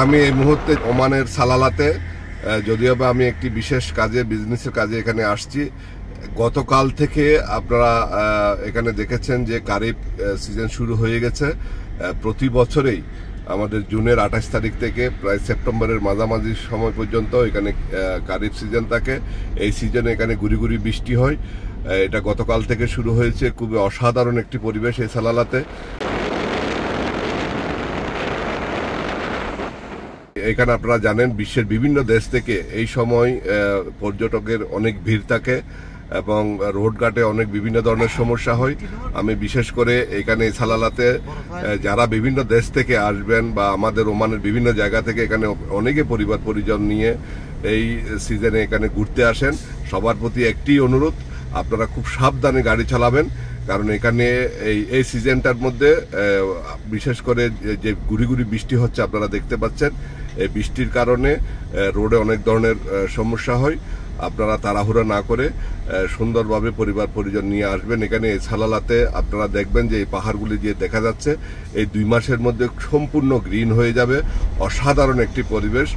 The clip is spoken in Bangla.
আমি এই মুহূর্তে ওমানের সালালাতে, যদিও বা আমি একটি বিশেষ কাজে বিজনেসের কাজে এখানে আসছি। গতকাল থেকে আপনারা এখানে দেখেছেন যে কারিব সিজন শুরু হয়ে গেছে। প্রতি বছরেই আমাদের জুনের 28 তারিখ থেকে প্রায় সেপ্টেম্বরের মাঝামাঝি সময় পর্যন্ত এখানে কারিব সিজন থাকে। এই সিজনে এখানে গুড়ি গুড়ি বৃষ্টি হয়। এটা গতকাল থেকে শুরু হয়েছে। খুবই অসাধারণ একটি পরিবেশ এই সালালাতে। এখানে আপনারা জানেন বিশ্বের বিভিন্ন দেশ থেকে এই সময় পর্যটকের অনেক ভিড় থাকে এবং রোডঘাটে অনেক বিভিন্ন ধরনের সমস্যা হয়। আমি বিশেষ করে এখানে সালালাতে যারা বিভিন্ন দেশ থেকে আসবেন বা আমাদের ওমানের বিভিন্ন জায়গা থেকে এখানে অনেকে পরিবার পরিজন নিয়ে এই সিজনে এখানে ঘুরতে আসেন, সবার প্রতি একটি অনুরোধ, আপনারা খুব সাবধানে গাড়ি চালাবেন। কারণ এখানে এই সিজনটার মধ্যে বিশেষ করে যে গুড়ি গুড়ি বৃষ্টি হচ্ছে আপনারা দেখতে পাচ্ছেন, এই বৃষ্টির কারণে রোডে অনেক ধরনের সমস্যা হয়। আপনারা তাড়াহুড়া না করে সুন্দরভাবে পরিবার পরিজন নিয়ে আসবেন। এখানে এই সালালাতে আপনারা দেখবেন যে এই পাহাড়গুলি যে দেখা যাচ্ছে এই 2 মাসের মধ্যে সম্পূর্ণ গ্রিন হয়ে যাবে। অসাধারণ একটি পরিবেশ।